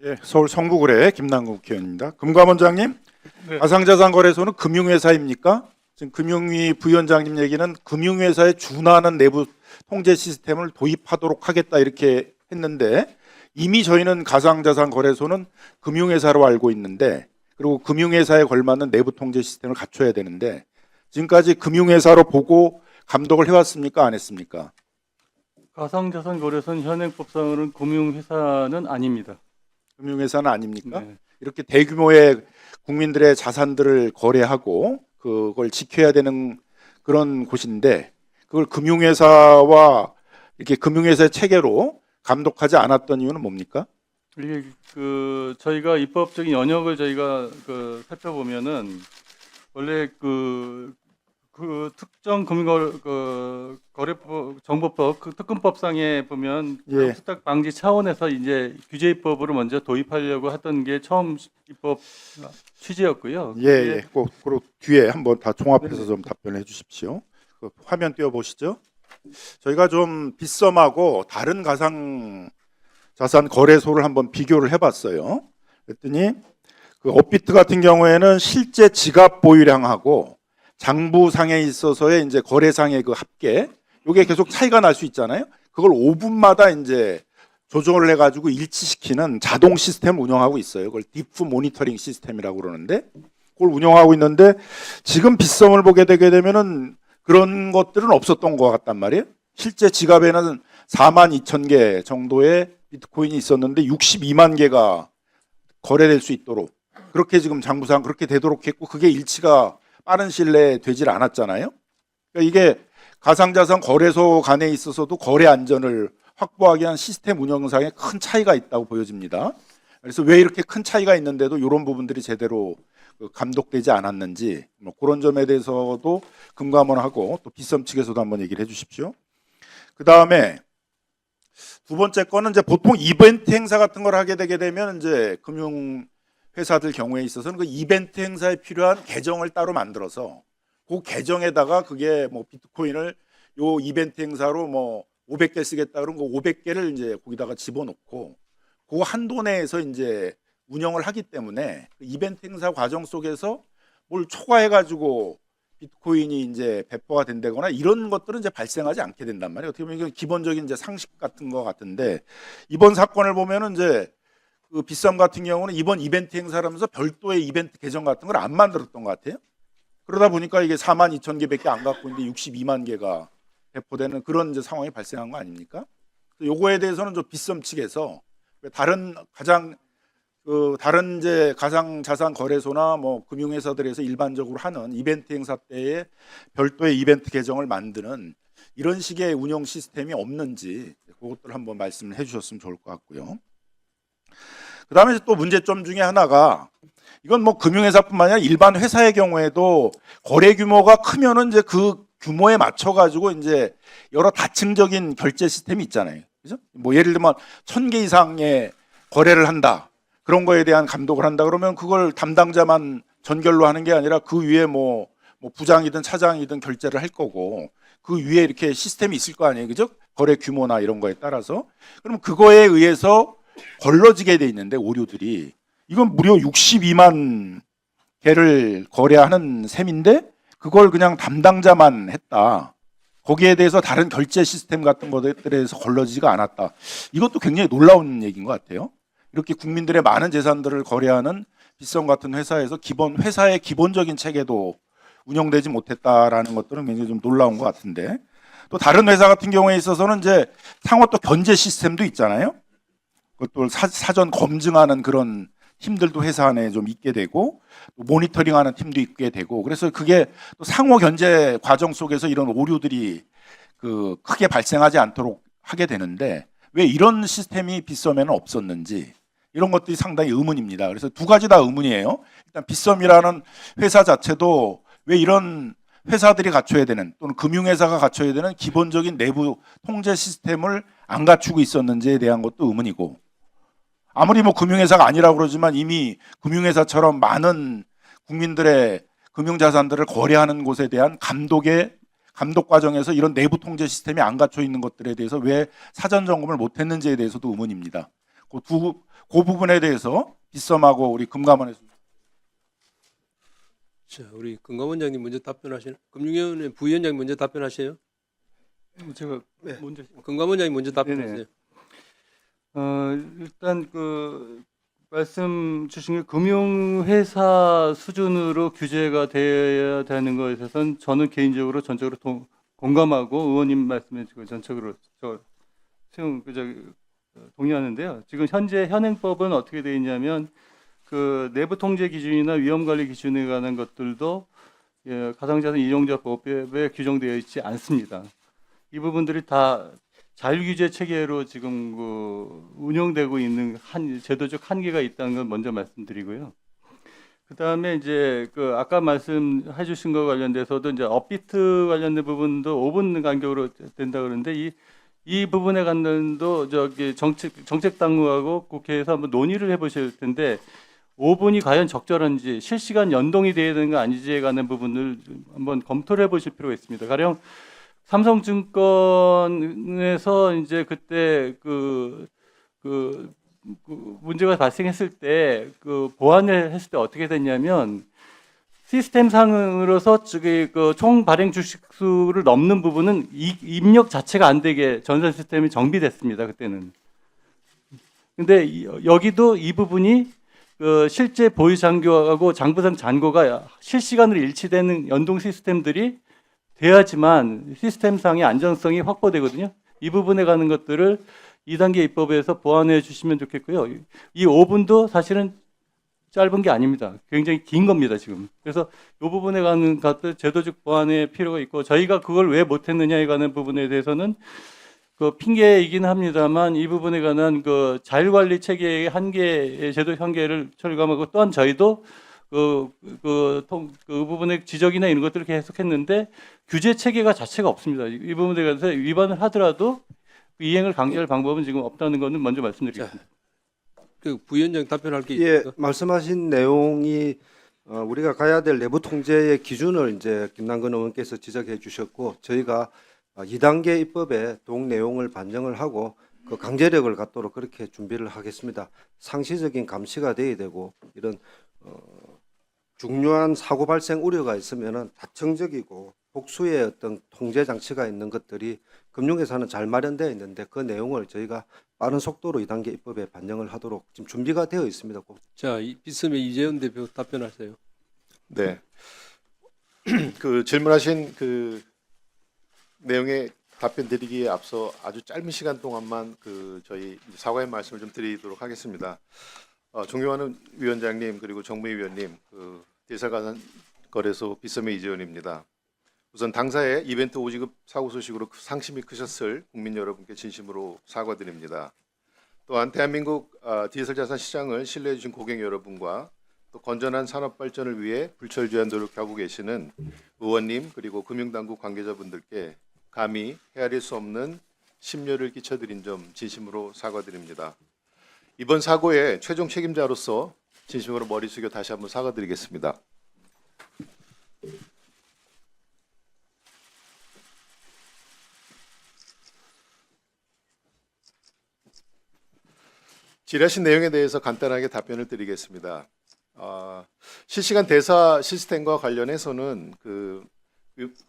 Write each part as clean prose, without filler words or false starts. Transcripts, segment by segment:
예, 서울 성북을의 김남국 국회의원입니다. 금감원장님, 네. 가상자산거래소는 금융회사입니까? 지금 금융위 부위원장님 얘기는 금융회사에 준하는 내부 통제 시스템을 도입하도록 하겠다 이렇게 했는데, 이미 저희는 가상자산거래소는 금융회사로 알고 있는데, 그리고 금융회사에 걸맞는 내부 통제 시스템을 갖춰야 되는데, 지금까지 금융회사로 보고 감독을 해왔습니까? 안 했습니까? 가상자산 거래소는 현행법상으로는 금융회사는 아닙니다. 금융회사는 아닙니까? 네. 이렇게 대규모의 국민들의 자산들을 거래하고 그걸 지켜야 되는 그런 곳인데, 그걸 금융회사와 이렇게 금융회사의 체계로 감독하지 않았던 이유는 뭡니까? 이게 저희가 입법적인 영역을 저희가 살펴보면은 원래 특정 거래법 정보법 특근법상에 보면 예. 수탁 방지 차원에서 이제 규제 입법으로 먼저 도입하려고 하던 게 처음 입법 취지였고요. 예, 예. 꼭 뒤에 한번 다 종합해서 네. 좀 답변해 주십시오. 그 화면 띄워 보시죠. 저희가 좀 빗썸하고 다른 가상 자산 거래소를 한번 비교를 해봤어요. 그랬더니 그 업비트 같은 경우에는 실제 지갑 보유량하고 장부상에 있어서의 이제 거래상의 그 합계, 요게 계속 차이가 날 수 있잖아요. 그걸 5분마다 이제 조정을 해가지고 일치시키는 자동 시스템을 운영하고 있어요. 그걸 디프 모니터링 시스템이라고 그러는데, 그걸 운영하고 있는데, 지금 빗썸을 보게 되게 되면은 그런 것들은 없었던 것 같단 말이에요. 실제 지갑에는 42,000개 정도의 비트코인이 있었는데 62만 개가 거래될 수 있도록 그렇게 지금 장부상 그렇게 되도록 했고, 그게 일치가 빠른 시일 내에 되질 않았잖아요. 그러니까 이게 가상자산 거래소 간에 있어서도 거래 안전을 확보하기 위한 시스템 운영상에 큰 차이가 있다고 보여집니다. 그래서 왜 이렇게 큰 차이가 있는데도 이런 부분들이 제대로 감독되지 않았는지, 뭐 그런 점에 대해서도 금감원하고 또 빗썸 측에서도 한번 얘기를 해주십시오. 그 다음에 두 번째 거는 이제 보통 이벤트 행사 같은 걸 하게 되게 되면 이제 금융 회사들 경우에 있어서는 그 이벤트 행사에 필요한 계정을 따로 만들어서 그 계정에다가 그게 뭐 비트코인을 요 이벤트 행사로 뭐 500개 쓰겠다 그러면 그 500개를 이제 거기다가 집어넣고 그 한도 내에서 이제 운영을 하기 때문에 그 이벤트 행사 과정 속에서 뭘 초과해 가지고 비트코인이 이제 배포가 된다거나 이런 것들은 이제 발생하지 않게 된단 말이에요. 어떻게 보면 이게 기본적인 이제 상식 같은 거 같은데, 이번 사건을 보면은 이제 그 빗썸 같은 경우는 이번 이벤트 행사라면서 별도의 이벤트 계정 같은 걸 안 만들었던 것 같아요. 그러다 보니까 이게 42,000개밖에 안 갖고 있는데 62만 개가 배포되는 그런 이제 상황이 발생한 거 아닙니까? 요거에 대해서는 좀 빗썸 측에서 다른 다른 이제 가상 자산 거래소나 뭐 금융회사들에서 일반적으로 하는 이벤트 행사 때에 별도의 이벤트 계정을 만드는 이런 식의 운영 시스템이 없는지 그것들 한번 말씀을 해주셨으면 좋을 것 같고요. 그 다음에 또 문제점 중에 하나가, 이건 뭐 금융회사뿐만 아니라 일반 회사의 경우에도 거래 규모가 크면은 이제 그 규모에 맞춰 가지고 이제 여러 다층적인 결제 시스템이 있잖아요. 그죠? 뭐 예를 들면 1,000개 이상의 거래를 한다. 그런 거에 대한 감독을 한다 그러면 그걸 담당자만 전결로 하는 게 아니라 그 위에 뭐 부장이든 차장이든 결제를 할 거고, 그 위에 이렇게 시스템이 있을 거 아니에요. 그죠? 거래 규모나 이런 거에 따라서. 그럼 그거에 의해서 걸러지게 돼 있는데 오류들이, 이건 무려 62만 개를 거래하는 셈인데 그걸 그냥 담당자만 했다. 거기에 대해서 다른 결제 시스템 같은 것들에 대해서 걸러지지가 않았다. 이것도 굉장히 놀라운 얘기인 것 같아요. 이렇게 국민들의 많은 재산들을 거래하는 빗썸 같은 회사에서 회사의 기본적인 체계도 운영되지 못했다라는 것들은 굉장히 좀 놀라운 것 같은데, 또 다른 회사 같은 경우에 있어서는 이제 상호 또 견제 시스템도 있잖아요. 그것도 사전 검증하는 그런 팀들도 회사 안에 좀 있게 되고, 또 모니터링하는 팀도 있게 되고, 그래서 그게 또 상호 견제 과정 속에서 이런 오류들이 크게 발생하지 않도록 하게 되는데, 왜 이런 시스템이 빗썸에는 없었는지, 이런 것들이 상당히 의문입니다. 그래서 두 가지 다 의문이에요. 일단 빗썸이라는 회사 자체도 왜 이런 회사들이 갖춰야 되는, 또는 금융회사가 갖춰야 되는 기본적인 내부 통제 시스템을 안 갖추고 있었는지에 대한 것도 의문이고, 아무리 뭐 금융회사가 아니라고 그러지만 이미 금융회사처럼 많은 국민들의 금융자산들을 거래하는 곳에 대한 감독 과정에서 이런 내부 통제 시스템이 안 갖춰 있는 것들에 대해서 왜 사전 점검을 못 했는지에 대해서도 의문입니다. 그 부분에 대해서 빗썸하고 우리 금감원에서 자, 우리 금감원장님 먼저 답변하시는. 금융위원회 부위원장 먼저 답변하세요. 제가 네. 먼저 금감원장님 먼저 답변하세요. 일단 그 말씀 주신 게 금융회사 수준으로 규제가 되어야 되는 것에 있어서는 저는 개인적으로 전적으로 공감하고 의원님 말씀에 전적으로 동의하는데요. 지금 현재 현행법은 어떻게 되어 있냐면 그 내부 통제 기준이나 위험 관리 기준에 관한 것들도 가상자산 이용자법에 규정되어 있지 않습니다. 이 부분들이 다 자율규제 체계로 지금 운영되고 있는 제도적 한계가 있다는 걸 먼저 말씀드리고요. 그 다음에 이제 그 아까 말씀해 주신 거 관련돼서도 이제 업비트 관련된 부분도 5분 간격으로 된다 그러는데 이 부분에 관련도 저기 정책 당국하고 국회에서 한번 논의를 해보실 텐데 5분이 과연 적절한지 실시간 연동이 돼야 되는 거 아닌지에 관한 부분을 한번 검토를 해보실 필요가 있습니다. 가령 삼성증권에서 이제 그때 그 문제가 발생했을 때 그 보완을 했을 때 어떻게 됐냐면 시스템 상으로서 총 발행 주식 수를 넘는 부분은 입력 자체가 안 되게 전산 시스템이 정비됐습니다. 그때는. 근데 여기도 이 부분이 실제 보유 잔고하고 장부상 잔고가 실시간으로 일치되는 연동 시스템들이 돼야지만 시스템상의 안전성이 확보되거든요. 이 부분에 가는 것들을 2단계 입법에서 보완해 주시면 좋겠고요. 이 5분도 사실은 짧은 게 아닙니다. 굉장히 긴 겁니다, 지금. 그래서 이 부분에 가는 것들 제도적 보완의 필요가 있고 저희가 그걸 왜 못했느냐에 관한 부분에 대해서는 그 핑계이긴 합니다만 이 부분에 관한 그 자율관리 체계의 한계, 제도 한계를 철감하고 또한 저희도 그 부분의 지적이나 이런 것들을 계속했는데 규제 체계가 자체가 없습니다. 이 부분에 대해서 위반을 하더라도 이행을 강제할 방법은 지금 없다는 것은 먼저 말씀드리겠습니다. 그 부위원장 답변할 게 예, 있습니까? 말씀하신 내용이 우리가 가야 될 내부 통제의 기준을 이제 김남근 의원께서 지적해 주셨고 저희가 2단계 입법에 동 내용을 반영을 하고 그 강제력을 갖도록 그렇게 준비를 하겠습니다. 상시적인 감시가 돼야 되고 이런 중요한 사고 발생 우려가 있으면은 다층적이고 복수의 어떤 통제 장치가 있는 것들이 금융회사는 잘 마련되어 있는데 그 내용을 저희가 빠른 속도로 2단계 입법에 반영을 하도록 지금 준비가 되어 있습니다. 자, 빗썸의 이재현 대표 답변하세요. 네. 그 질문하신 그 내용에 답변 드리기에 앞서 아주 짧은 시간 동안만 그 저희 사과의 말씀을 좀 드리도록 하겠습니다. 존경하는 위원장님 그리고 정무위 위원님, 그 디지털가상거래소 빗썸의 이재현입니다. 우선 당사의 이벤트 오지급 사고 소식으로 상심이 크셨을 국민 여러분께 진심으로 사과드립니다. 또한 대한민국 디지털 자산 시장을 신뢰해 주신 고객 여러분과 또 건전한 산업 발전을 위해 불철주야 노력하고 계시는 의원님 그리고 금융당국 관계자분들께 감히 헤아릴 수 없는 심려를 끼쳐드린 점 진심으로 사과드립니다. 이번 사고의 최종 책임자로서 진심으로 머리 숙여 다시 한번 사과드리겠습니다. 질의하신 내용에 대해서 간단하게 답변을 드리겠습니다. 실시간 대사 시스템과 관련해서는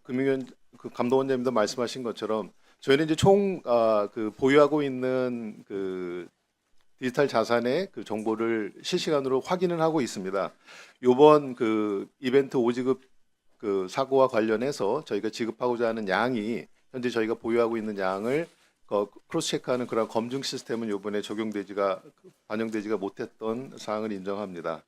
금융위원 감독원장님도 말씀하신 것처럼 저희는 이제 총 보유하고 있는 그 디지털 자산의 그 정보를 실시간으로 확인을 하고 있습니다. 이번 그 이벤트 오지급 그 사고와 관련해서 저희가 지급하고자 하는 양이 현재 저희가 보유하고 있는 양을 크로스 체크하는 그런 검증 시스템은 이번에 반영되지가 못했던 사항을 인정합니다.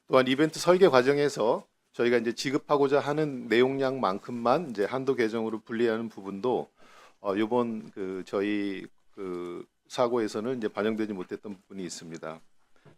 또한 이벤트 설계 과정에서 저희가 이제 지급하고자 하는 내용량만큼만 이제 한도 계정으로 분리하는 부분도 이번 저희 사고에서는 이제 반영되지 못했던 부분이 있습니다.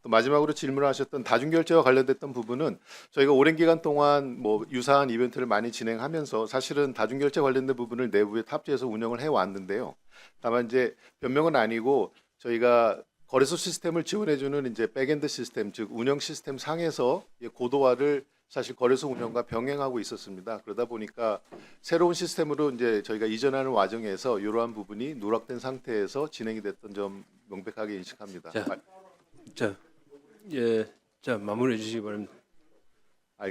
또 마지막으로 질문하셨던 다중결제와 관련됐던 부분은 저희가 오랜 기간 동안 뭐 유사한 이벤트를 많이 진행하면서 사실은 다중결제 관련된 부분을 내부에 탑재해서 운영을 해 왔는데요. 다만 이제 변명은 아니고 저희가 거래소 시스템을 지원해주는 이제 백엔드 시스템 즉 운영 시스템 상에서 고도화를 사실 거래소 운영과 병행하고 있었습니다. 그러다 보니까 새로운 시스템으로 이제 저희가 이전하는 과정에서 이러한 부분이 누락된 상태에서 진행이 됐던 점 명백하게 인식합니다. 자. 자, 예, 자 마무리해 주시기 바랍니다.